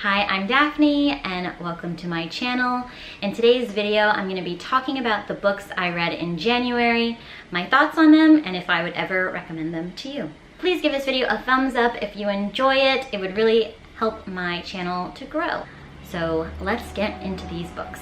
Hi, I'm Daphne and welcome to my channel. In today's video, I'm going to be talking about the books I read in January, my thoughts on them, and if I would ever recommend them to you. Please give this video a thumbs up if you enjoy it. It would really help my channel to grow. So let's get into these books.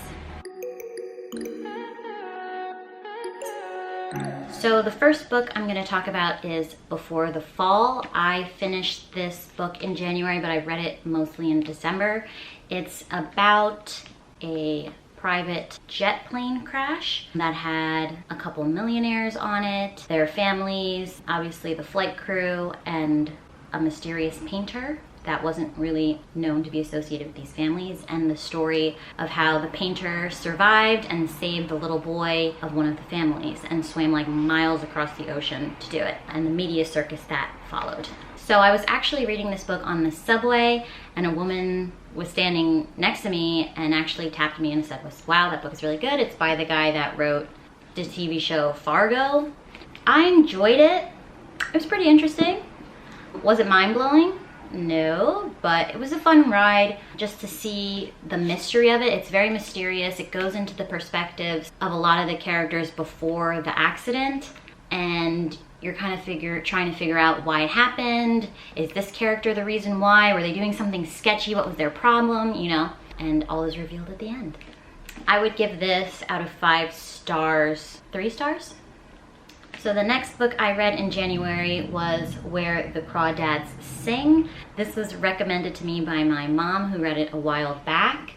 So the first book I'm going to talk about is Before the Fall. I finished this book in January, but I read it mostly in December. It's about a private jet plane crash that had a couple millionaires on it, their families, obviously the flight crew, and a mysterious painter that wasn't really known to be associated with these families, and the story of how the painter survived and saved the little boy of one of the families and swam like miles across the ocean to do it, and the media circus that followed. So I was actually reading this book on the subway, and a woman was standing next to me and actually tapped me and said, wow, that book is really good. It's by the guy that wrote the TV show Fargo. I enjoyed it. It was pretty interesting. Was it mind-blowing? No, but it was a fun ride just to see the mystery of it. It's very mysterious. It goes into the perspectives of a lot of the characters before the accident, and you're kind of trying to figure out why it happened. Is this character the reason why? Were they doing something sketchy? What was their problem? You know, and all is revealed at the end. I would give this out of 5 stars, 3 stars. So the next book I read in January was Where the Crawdads Sing. This was recommended to me by my mom, who read it a while back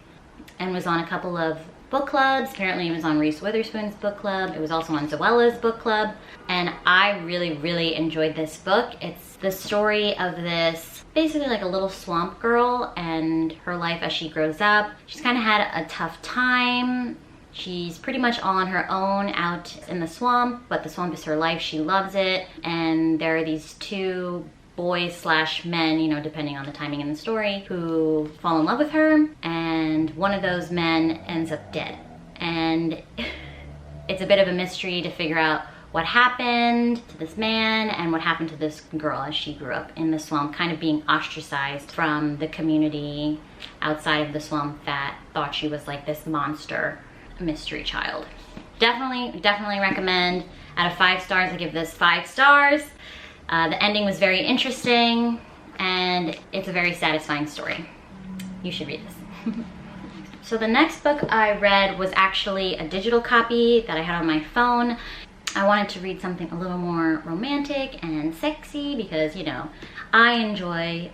and was on a couple of book clubs. Apparently it was on Reese Witherspoon's book club. It was also on Zoella's book club. And I really enjoyed this book. It's the story of this basically like a little swamp girl and her life as she grows up. She's kind of had a tough time. She's pretty much all on her own out in the swamp, but the swamp is her life. She loves it. And there are these 2 boys / men, you know, depending on the timing in the story, who fall in love with her. And one of those men ends up dead. And it's a bit of a mystery to figure out what happened to this man and what happened to this girl as she grew up in the swamp, kind of being ostracized from the community outside of the swamp that thought she was like this monster mystery child. Definitely recommend. Out of 5 stars, I give this 5 stars. The ending was very interesting and it's a very satisfying story. You should read this. So the next book I read was actually a digital copy that I had on my phone. I wanted to read something a little more romantic and sexy because, you know, I enjoy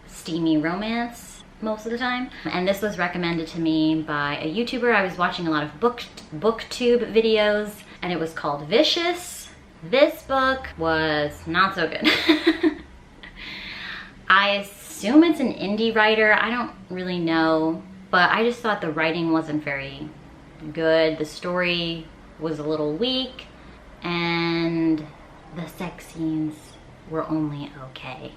steamy romance most of the time, and this was recommended to me by a YouTuber. I was watching a lot of booktube videos, and it was called Vicious. This book was not so good. I assume it's an indie writer. I don't really know, but I just thought the writing wasn't very good. The story was a little weak, and the sex scenes were only okay.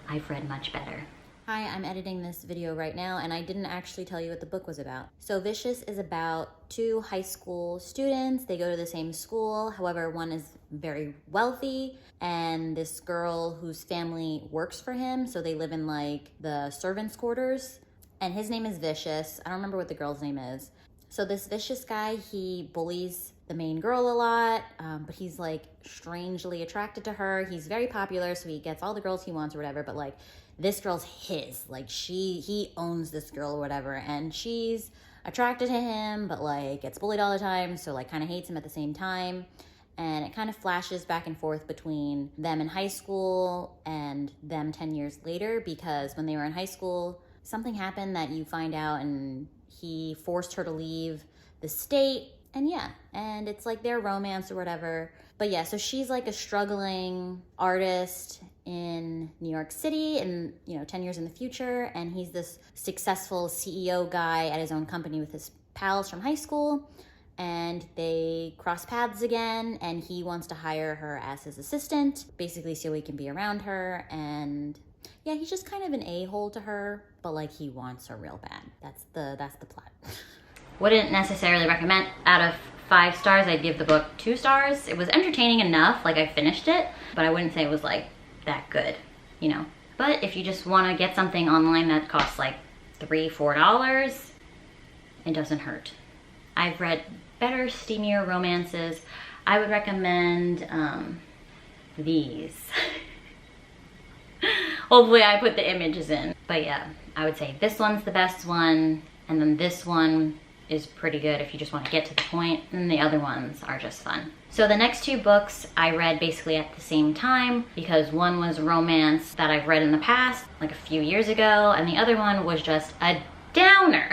I've read much better. Hi, I'm editing this video right now, and I didn't actually tell you what the book was about. So Vicious is about 2 high school students. They go to the same school. However, one is very wealthy, and this girl whose family works for him, so they live in like the servants' quarters, and his name is Vicious. I don't remember what the girl's name is. So this Vicious guy, he bullies the main girl a lot, but he's like strangely attracted to her. He's very popular, so he gets all the girls he wants or whatever, but like this girl's his. Like he owns this girl or whatever, and she's attracted to him, but like gets bullied all the time, so like kind of hates him at the same time. And it kind of flashes back and forth between them in high school and them 10 years later, because when they were in high school, something happened that you find out, and he forced her to leave the state. And yeah, and it's like their romance or whatever. But yeah, so she's like a struggling artist in New York City and, you know, 10 years in the future. And he's this successful CEO guy at his own company with his pals from high school. And they cross paths again, and he wants to hire her as his assistant, basically so he can be around her. And yeah, he's just kind of an a-hole to her, but like he wants her real bad. That's the plot. Wouldn't necessarily recommend. Out of 5 stars, I'd give the book 2 stars. It was entertaining enough, like I finished it, but I wouldn't say it was like that good, you know. But if you just want to get something online that costs like $3, $4, it doesn't hurt. I've read better, steamier romances. I would recommend these. Hopefully I put the images in. But yeah, I would say this one's the best one, and then this one is pretty good if you just want to get to the point, and the other ones are just fun. So the next two books I read basically at the same time, because one was romance that I've read in the past, like a few years ago, and the other one was just a downer.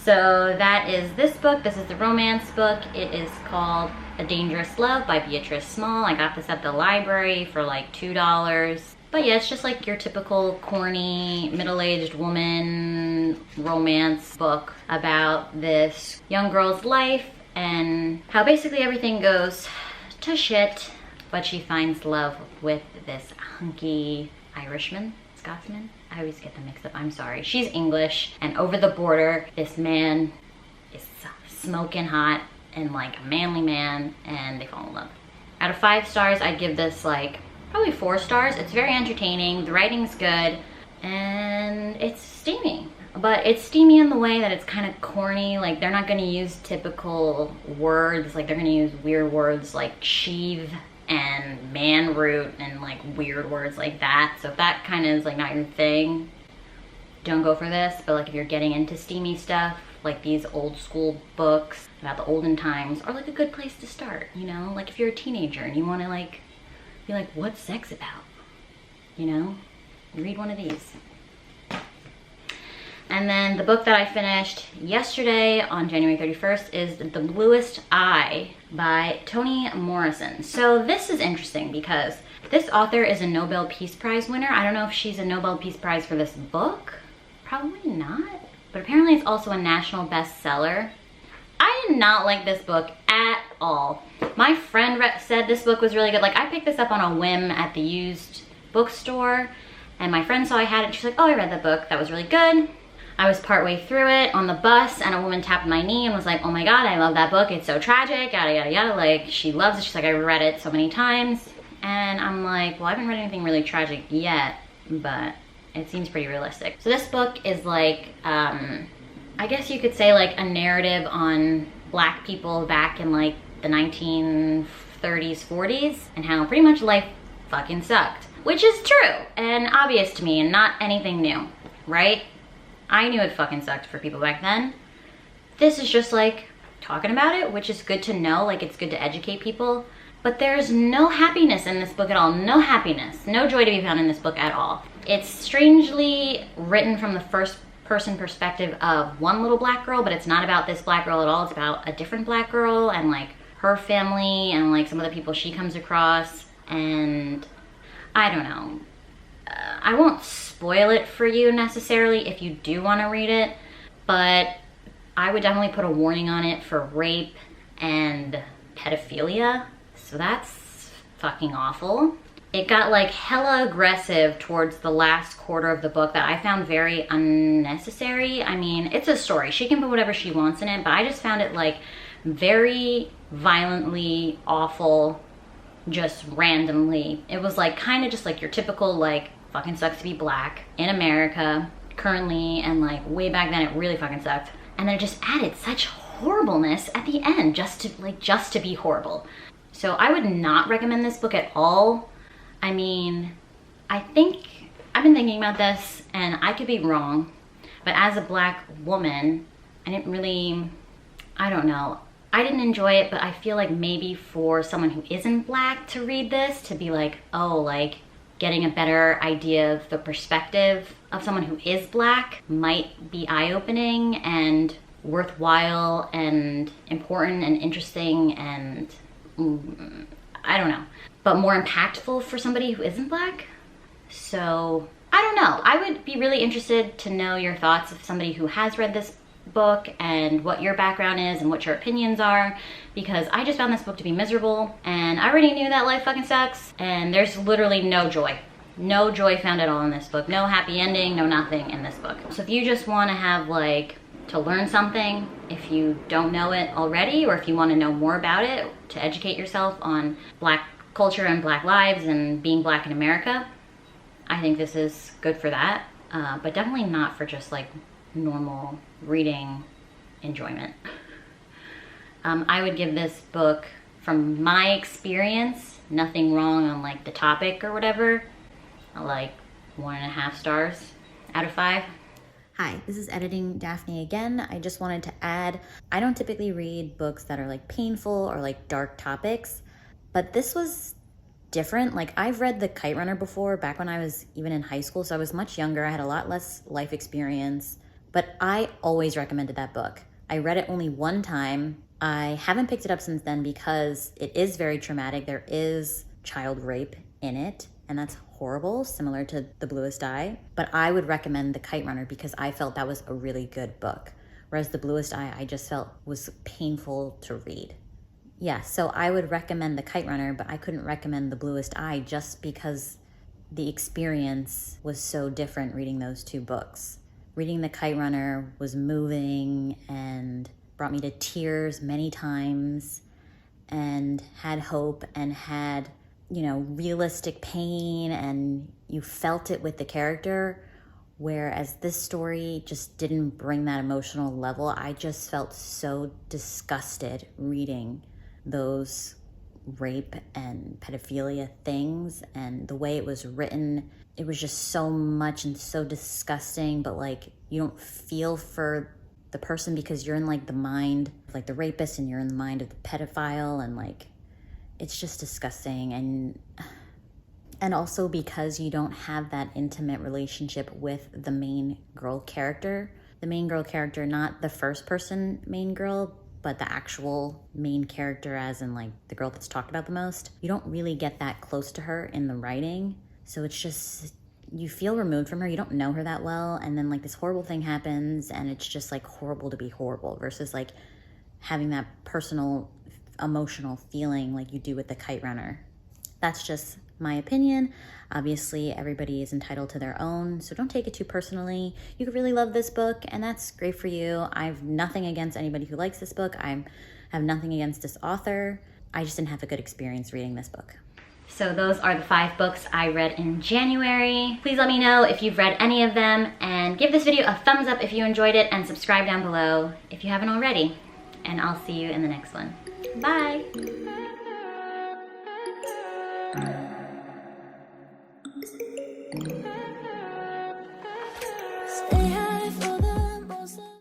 So that is this book. This is the romance book. It is called A Dangerous Love by Beatrice Small. I got this at the library for like $2. But yeah, it's just like your typical corny, middle-aged woman romance book about this young girl's life and how basically everything goes to shit, but she finds love with this hunky Irishman, Scotsman. I always get them mixed up, I'm sorry. She's English, and over the border, this man is smoking hot and like a manly man, and they fall in love. Out of 5 stars, I'd give this like probably 4 stars. It's very entertaining, the writing's good, and it's steamy. But it's steamy in the way that it's kind of corny. Like, they're not gonna use typical words. Like, they're gonna use weird words like sheath and man root and like weird words like that. So if that kind of is like not your thing, don't go for this. But like if you're getting into steamy stuff, like these old school books about the olden times are like a good place to start, you know? Like if you're a teenager and you want to like be like, what's sex about? You know? You read one of these. And then the book that I finished yesterday on January 31st is The Bluest Eye by Toni Morrison. So this is interesting because this author is a Nobel Peace Prize winner. I don't know if she's a Nobel Peace Prize for this book. Probably not. But apparently it's also a national bestseller. I did not like this book at all. My friend said this book was really good. Like, I picked this up on a whim at the used bookstore, and my friend saw I had it. She's like, oh, I read that book. That was really good. I was partway through it on the bus, and a woman tapped my knee and was like, oh my God, I love that book. It's so tragic, yada, yada, yada. Like, she loves it. She's like, I read it so many times. And I'm like, well, I haven't read anything really tragic yet, but it seems pretty realistic. So this book is like, I guess you could say like a narrative on Black people back in like the 1930s, 40s, and how pretty much life fucking sucked. Which is true and obvious to me and not anything new, right? I knew it fucking sucked for people back then. This is just like talking about it, which is good to know, like it's good to educate people. But there's no happiness in this book at all. No happiness, no joy to be found in this book at all. It's strangely written from the first person perspective of one little Black girl, but it's not about this Black girl at all. It's about a different Black girl and like her family and like some of the people she comes across. And I don't know. I won't spoil it for you necessarily if you do want to read it, but I would definitely put a warning on it for rape and pedophilia. So that's fucking awful. It got like hella aggressive towards the last quarter of the book that I found very unnecessary. I mean, it's a story. She can put whatever she wants in it, but I just found it like very violently awful, just randomly. It was like kind of just like your typical like fucking sucks to be Black in America currently, and like way back then it really fucking sucked. And then it just added such horribleness at the end just to be horrible. So I would not recommend this book at all. I mean, I've been thinking about this and I could be wrong, but as a Black woman, I don't know. I didn't enjoy it, but I feel like maybe for someone who isn't Black to read this, to be like, oh, like getting a better idea of the perspective of someone who is Black might be eye-opening and worthwhile and important and interesting and I don't know, but more impactful for somebody who isn't Black. So I don't know. I would be really interested to know your thoughts of somebody who has read this book and what your background is and what your opinions are, because I just found this book to be miserable and I already knew that life fucking sucks, and there's literally no joy found at all in this book. No happy ending, no nothing in this book. So if you just want to have like to learn something, if you don't know it already, or if you want to know more about it to educate yourself on Black culture and Black lives and being Black in America, I think this is good for that, but definitely not for just like normal reading enjoyment. I would give this book, from my experience, nothing wrong on like the topic or whatever, like 1.5 stars out of 5. Hi, this is Editing Daphne again. I just wanted to add, I don't typically read books that are like painful or like dark topics, but this was different. Like, I've read The Kite Runner before, back when I was even in high school, so I was much younger. I had a lot less life experience, but I always recommended that book. I read it only one time. I haven't picked it up since then because it is very traumatic. There is child rape in it, and that's horrible, similar to The Bluest Eye. But I would recommend The Kite Runner because I felt that was a really good book. Whereas The Bluest Eye, I just felt was painful to read. Yeah, so I would recommend The Kite Runner, but I couldn't recommend The Bluest Eye just because the experience was so different reading those two books. Reading The Kite Runner was moving and brought me to tears many times and had hope and had, you know, realistic pain, and you felt it with the character, whereas this story just didn't bring that emotional level. I just felt so disgusted reading those rape and pedophilia things, and the way it was written, it was just so much and so disgusting, but like you don't feel for the person because you're in like the mind of like the rapist and you're in the mind of the pedophile, and like it's just disgusting. And also because you don't have that intimate relationship with the main girl character. The main girl character, not the first person main girl, but the actual main character, as in like the girl that's talked about the most. You don't really get that close to her in the writing. So it's just, you feel removed from her. You don't know her that well. And then like this horrible thing happens and it's just like horrible to be horrible, versus like having that personal, emotional feeling like you do with The Kite Runner. That's just my opinion. Obviously, everybody is entitled to their own, so don't take it too personally. You could really love this book, and that's great for you. I have nothing against anybody who likes this book. I have nothing against this author. I just didn't have a good experience reading this book. So those are the 5 books I read in January. Please let me know if you've read any of them, and give this video a thumbs up if you enjoyed it, and subscribe down below if you haven't already. And I'll see you in the next one. Bye!